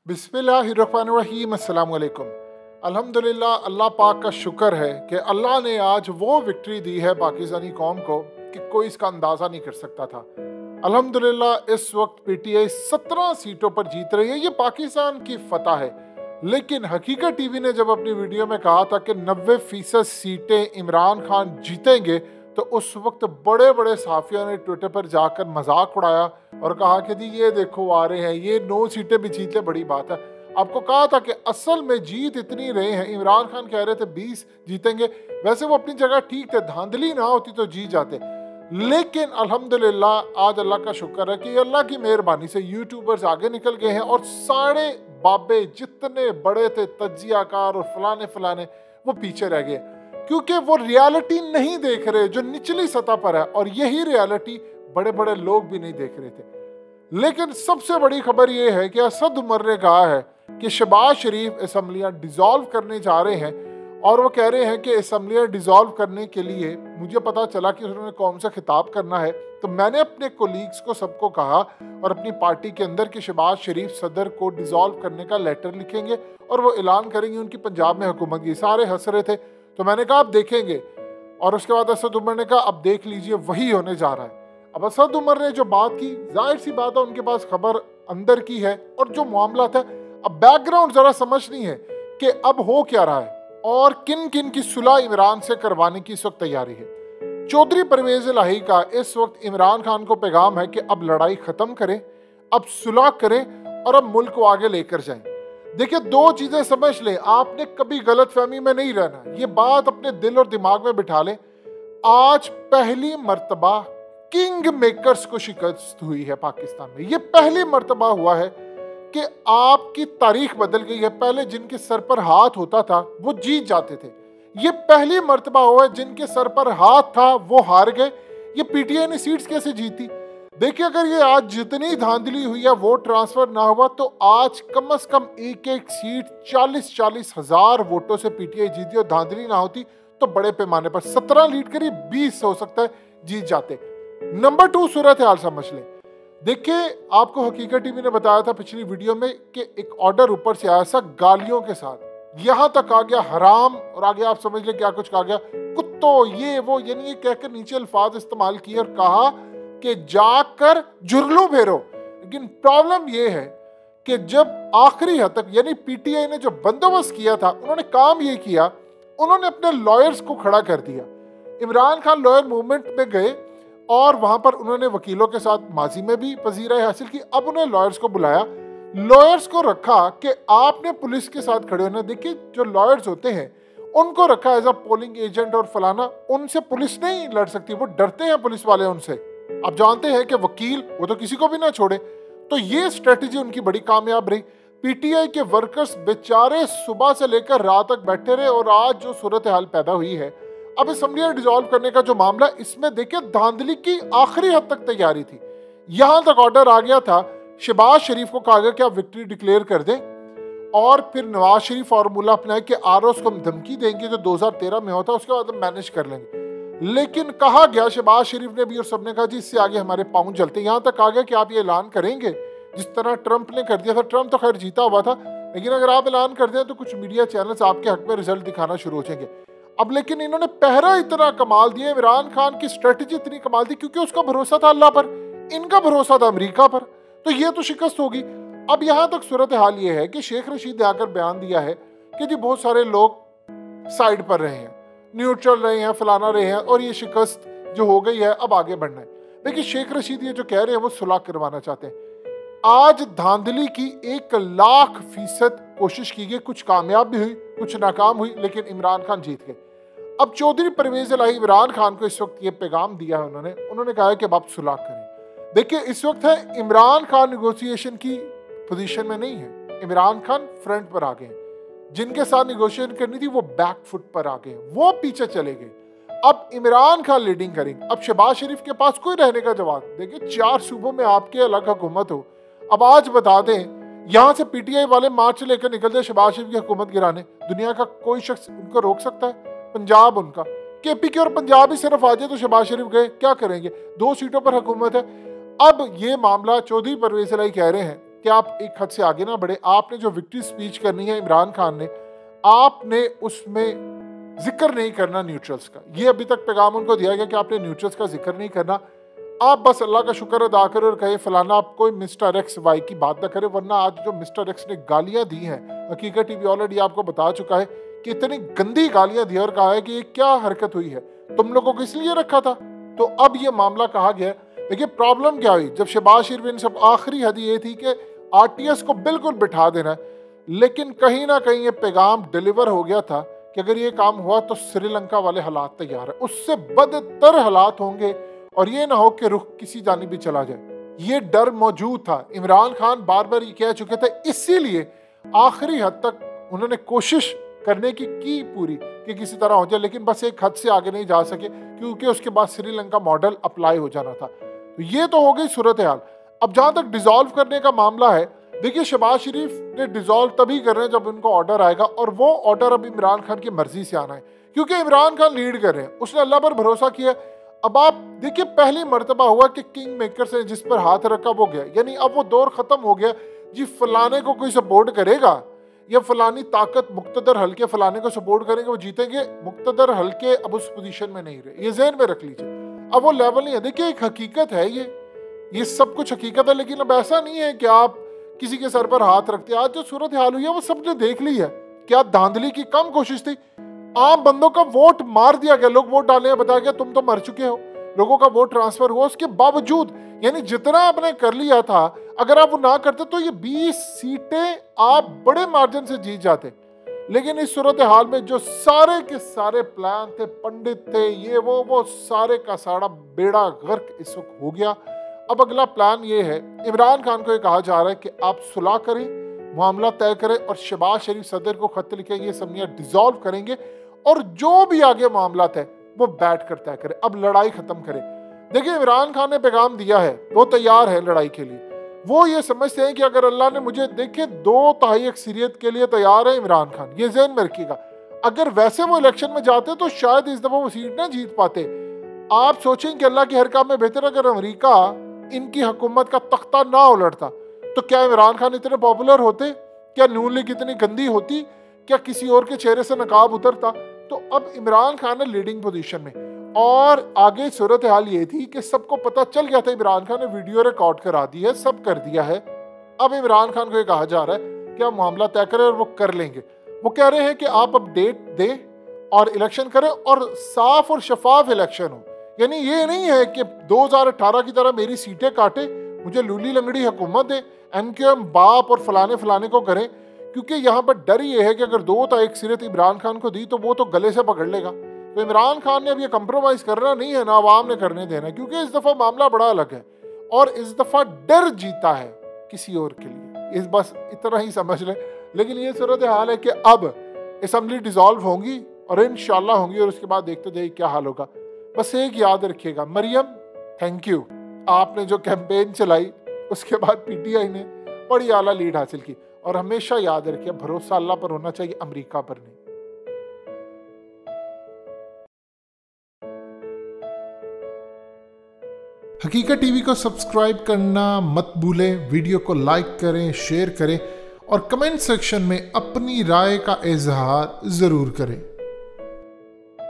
बिस्मिल्लाहिर्रहमानिर्रहीम अस्सलाम वालेकुम। अल्हम्दुलिल्लाह, अल्लाह पाक का शुक्र है कि अल्लाह ने आज वो विक्ट्री दी है पाकिस्तानी कौम को कि कोई इसका अंदाज़ा नहीं कर सकता था। अल्हम्दुलिल्लाह इस वक्त पीटीआई 17 सीटों पर जीत रही है। ये पाकिस्तान की फतह है। लेकिन हकीकत टीवी ने जब अपनी वीडियो में कहा था कि 90% सीटें इमरान खान जीतेंगे, तो उस वक्त बड़े बड़े सहाफ़ियों ने ट्विटर पर जाकर मजाक उड़ाया और कहा कि जी ये देखो आ रहे हैं, ये 9 सीटें भी जीत ले, बड़ी बात है। आपको कहा था कि असल में जीत इतनी रहे हैं। इमरान खान कह रहे थे 20 जीतेंगे। वैसे वो अपनी जगह ठीक थे, धांधली ना होती तो जीत जाते। लेकिन अल्हम्दुलिल्लाह आज अल्लाह का शुक्र है कि अल्लाह की मेहरबानी से यूट्यूबर्स आगे निकल गए हैं और सारे बाबे जितने बड़े थे, तज्जियाकार और फलाने फलाने, वो पीछे रह गए क्योंकि वो रियलिटी नहीं देख रहे जो निचली सतह पर है, और यही रियलिटी बड़े बड़े लोग भी नहीं देख रहे थे। लेकिन सबसे बड़ी खबर यह है कि असद उमर ने कहा है कि शहबाज शरीफ असम्बलियां डिसॉल्व करने जा रहे हैं, और वो कह रहे हैं कि असम्बलियां डिसॉल्व करने के लिए मुझे पता चला कि उन्होंने कौन सा खिताब करना है। तो मैंने अपने कोलीग्स को सबको कहा और अपनी पार्टी के अंदर कि शहबाज शरीफ सदर को डिसॉल्व करने का लेटर लिखेंगे और वो ऐलान करेंगे उनकी पंजाब में हुकूमत की। सारे हंस रहे थे, तो मैंने कहा आप देखेंगे। और उसके बाद असद उमर ने कहा अब देख लीजिए वही होने जा रहा है। अब असद उमर ने जो बात की, जाहिर सी बात है उनके पास खबर अंदर की है, और जो मामला था, अब बैकग्राउंड जरा समझनी है कि अब हो क्या रहा है और किन किन की सुलह इमरान से करवाने की इस वक्त तैयारी है। चौधरी परवेज इलाही का इस वक्त इमरान खान को पैगाम है कि अब लड़ाई खत्म करें, अब सुलह करें और अब मुल्क को आगे लेकर जाएं। देखिए, दो चीजें समझ लें, आपने कभी गलतफहमी में नहीं रहना, ये बात अपने दिल और दिमाग में बिठा लें। आज पहली मर्तबा किंग मेकर्स को शिकस्त हुई है पाकिस्तान में। ये पहली मर्तबा हुआ है कि आपकी तारीख बदल गई है। पहले जिनके सर पर हाथ होता था वो जीत जाते थे। ये पहली मर्तबा हुआ है जिनके सर पर हाथ था वो हार गए। ये पीटीआई ने सीट्स कैसे जीती? देखिए, अगर ये आज जितनी धांधली हुई है वोट ट्रांसफर ना हुआ, तो आज कम से कम एक एक सीट 40-40 हजार वोटों से पीटीआई जीती, और धांधली ना होती तो बड़े पैमाने पर 17 लीड करीब 20 हो सकता है जीत जाते। नंबर 2 सूरत हाल समझ लें। देखिए, आपको हकीकत टीवी ने बताया था पिछली वीडियो में कि एक ऑर्डर ऊपर से आया सा गालियों के साथ, यहां तक आ गया हराम, और आगे आप समझ लें क्या कुछ कहा गया, कुत्तों, ये वो, यानी ये कहकर नीचे अल्फाज इस्तेमाल किए और कहा कि जाकर जुर्लू फेरो। लेकिन प्रॉब्लम यह है कि जब आखिरी हद तक, यानी पीटीआई ने जो बंदोबस्त किया था, उन्होंने काम ये किया, उन्होंने अपने लॉयर्स को खड़ा कर दिया। इमरान खान लॉयर मूवमेंट में गए और वहां पर उन्होंने वकीलों के साथ माजी में भी पजीराई हासिल की। अब उन्हें लॉयर्स को बुलाया, लॉयर्स को रखा कि आपने पुलिस के साथ खड़े होना। देखिए, जो लॉयर्स होते हैं उनको रखा एज अ पोलिंग एजेंट और फलाना, उनसे पुलिस नहीं लड़ सकती, वो डरते हैं पुलिस वाले उनसे। आप जानते हैं कि वकील वो तो किसी को भी ना छोड़े। तो ये स्ट्रेटेजी उनकी बड़ी कामयाब रही। पीटीआई के वर्कर्स बेचारे सुबह से लेकर रात तक बैठे रहे, और आज जो सूरत हाल पैदा हुई है, अब असम्बलियां डिसॉल्व करने का जो मामला, इसमें देखिए धांधली की आखिरी हद तक तैयारी थी। यहां तक ऑर्डर आ गया था, शहबाज शरीफ को कहा गया कि आप विक्ट्री डिक्लेयर कर दें, और फिर नवाज शरीफ फार्मूला अपनाए कि आरओस को हम धमकी देंगे जो 2013 में होता, उसके बाद हम मैनेज कर लेंगे। लेकिन कहा गया, शहबाज शरीफ ने भी और सबने कहा जी इससे आगे हमारे पाँव जलते। यहां तक आ गया कि आप ये ऐलान करेंगे जिस तरह ट्रंप ने कर दिया था। ट्रंप तो खैर जीता हुआ था, लेकिन अगर आप ऐलान कर दें तो कुछ मीडिया चैनल्स आपके हक में रिजल्ट दिखाना शुरू हो जाएंगे। अब लेकिन इन्होंने पहरा इतना कमाल दिया, इमरान खान की स्ट्रेटेजी इतनी कमाल दी, क्योंकि उसका भरोसा था अल्लाह पर, इनका भरोसा था अमेरिका पर, तो ये तो शिकस्त होगी। अब यहां तक सूरत हाल ये है कि शेख रशीद ने आकर बयान दिया है कि जी बहुत सारे लोग साइड पर रहे हैं, न्यूट्रल रहे हैं, फलाना रहे हैं, और ये शिकस्त जो हो गई है अब आगे बढ़ना है। देखिए, शेख रशीद ये जो कह रहे हैं वो सुलह करवाना चाहते हैं। आज धांधली की 1,00,000% कोशिश की गई, कुछ कामयाब भी हुई, कुछ नाकाम हुई, लेकिन इमरान खान जीत गए। अब चौधरी परवेज इलाही इमरान खान को इस वक्त ये पैगाम दिया है, उन्होंने कहा है कि अब आप सुलह करें। देखिए, इस वक्त है इमरान खान निगोशिएशन की पोजीशन में नहीं है, इमरान खान फ्रंट पर आ गए हैं। जिनके साथ निगोशिएशन करनी थी वो बैक फुट पर आ गए, वो पीछे चले गए। अब इमरान खान लीडिंग करेंगे। अब शहबाज शरीफ के पास कोई रहने का जवाब, देखिए 4 सूबों में आपके अलग हुकूमत हो। अब आज बता दें, यहां से पीटीआई वाले मार्च लेकर निकलते शहबाज शरीफ की हुकूमत गिराने, दुनिया का कोई शख्स उनको रोक सकता है? पंजाब उनका, केपीके और पंजाब ही सिर्फ आ जाए तो शहबाज शरीफ गए, क्या करेंगे? 2 सीटों पर हुकूमत है। अब ये मामला चौधरी परवेज इलाही कह रहे हैं कि आप एक हद से आगे ना बढ़े। आपने जो विक्ट्री स्पीच करनी है इमरान खान ने, आपने उसमें जिक्र नहीं करना न्यूट्रल्स का। ये अभी तक पैगाम उनको दिया गया कि आपने न्यूट्रल्स का जिक्र नहीं करना। आप बस अल्लाह का शुक्र अदा करें और कहे फलाना आप कोई मिस्टर एक्स वाई की बात ना करें, वरना आज जो मिस्टर एक्स ने गालियां दी हैं, हकीकत टीवी ऑलरेडी आपको बता चुका है कि इतनी गंदी गालियां दी और कहा है कि ये क्या हरकत हुई है, तुम लोगों को इसलिए रखा था। तो अब ये मामला कहा गया। देखिए प्रॉब्लम क्या हुई, जब शहबाज शरीफ ने सब आखिरी हद ये थी कि आरटीएस को बिल्कुल बिठा देना है, लेकिन कहीं ना कहीं ये पैगाम डिलीवर हो गया था कि अगर ये काम हुआ तो श्रीलंका वाले हालात तैयार है, उससे बदतर हालात होंगे और ये ना हो कि रुख किसी जानिब भी चला जाए। ये डर मौजूद था। इमरान खान बार बार ये कह चुके थे, इसीलिए आखिरी हद तक उन्होंने कोशिश करने की पूरी कि किसी तरह हो जाए, लेकिन बस एक हद से आगे नहीं जा सके क्योंकि उसके बाद श्रीलंका मॉडल अप्लाई हो जाना था। तो ये तो हो गई सूरत हाल। अब जहां तक डिसॉल्व करने का मामला है, देखिए शहबाज शरीफ ने डिसॉल्व तभी कर रहे हैं जब उनको ऑर्डर आएगा, और वो ऑर्डर अब इमरान खान की मर्जी से आना है क्योंकि इमरान खान लीड कर रहे हैं, उसने अल्लाह पर भरोसा किया। अब आप देखिए पहली मर्तबा हुआ कि किंग मेकर से जिस पर हाथ रखा वो गया, यानी अब वो दौर खत्म हो गया जी फलाने को कोई सपोर्ट करेगा या फलानी ताकत मुक्तदर हल्के फलाने को सपोर्ट करेंगे वो जीतेंगे, मुक्तदर हल्के अब उस पोजीशन में नहीं रहे। ये ज़हन में रख लीजिए, अब वो लेवल नहीं है। देखिए एक हकीकत है, ये सब कुछ हकीकत है, लेकिन अब ऐसा नहीं है कि आप किसी के सर पर हाथ रखते। आज जो सूरत हाल हुई है वो सबने देख ली है। क्या धांधली की कम कोशिश थी? आम बंदों का वोट मार दिया गया, लोग वोट डालने बताया गया तुम तो मर चुके हो, लोगों का वोट ट्रांसफर हुआ। उसके बावजूद यानी जितना आपने कर लिया था, अगर आप वो ना करते तो ये 20 सीटें आप बड़े मार्जिन से जीत जाते। लेकिन इस सूरत हाल में जो सारे के सारे प्लान थे, पंडित थे, ये वो सारे का सारा बेड़ा गर्क इस वक्त हो गया। अब अगला प्लान ये है, इमरान खान को ये कहा जा रहा है कि आप सुलह करें, मामला तय करें और शहबाज शरीफ सदर को खत लिखेंगे, ये असम्बलियां डिसॉल्व करेंगे और जो भी आगे मामला है वो बैठ कर तय करें। अब लड़ाई खत्म करें। देखिए इमरान खान ने पैगाम दिया है, वो तैयार है लड़ाई के लिए। वो ये समझते हैं कि अगर अल्लाह ने मुझे, देखिए 2/3 अक्सरियत के लिए तैयार है इमरान खान, ये ज़हन में रखिएगा। अगर वैसे वो इलेक्शन में जाते तो शायद इस दफा वो सीट ना जीत पाते। आप सोचें कि अल्लाह के हर काम में बेहतर, अगर अमेरिका इनकी हुकूमत का तख्ता ना उलटता तो क्या इमरान खान इतने पॉपुलर होते? क्या नून लीग इतनी गंदी होती? क्या किसी और के चेहरे से नकाब उतरता? तो अब इमरान खान है लीडिंग पोजीशन में। और आगे सूरत हाल ये थी कि सबको पता चल गया था, इमरान खान ने वीडियो रिकॉर्ड करा दी है, सब कर दिया है। अब इमरान खान को ये कहा जा रहा है कि आप मामला तय करें और वो कर लेंगे। वो कह रहे हैं कि आप अब डेट दें और इलेक्शन करें और साफ और शफाफ इलेक्शन हो। यानी ये नहीं है कि 2018 की तरह मेरी सीटें काटे, मुझे लूली लंगड़ी हुकूमत दे, एमक्यूएम बाप और फलाने फलाने को करें, क्योंकि यहाँ पर डर ये है कि अगर 2/3 अक्सरियत इमरान खान को दी तो वो तो गले से पकड़ लेगा। तो इमरान खान ने अब ये कंप्रोमाइज करना नहीं है, ना आवाम ने करने देना, क्योंकि इस दफा मामला बड़ा अलग है और इस दफा डर जीता है किसी और के लिए। इस बस इतना ही समझ लें। लेकिन ये सूरत हाल है कि अब असम्बली डिसॉल्व होंगी और इंशाल्लाह होंगी और उसके बाद देखते जाइए क्या हाल होगा। बस एक याद रखिएगा, मरियम थैंक यू, आपने जो कैंपेन चलाई उसके बाद पीटीआई ने बड़ी आला लीड हासिल की। और हमेशा याद रखिए, भरोसा अल्लाह पर होना चाहिए, अमेरिका पर नहीं। हकीकत टीवी को सब्सक्राइब करना मत भूलें, वीडियो को लाइक करें, शेयर करें और कमेंट सेक्शन में अपनी राय का इजहार जरूर करें।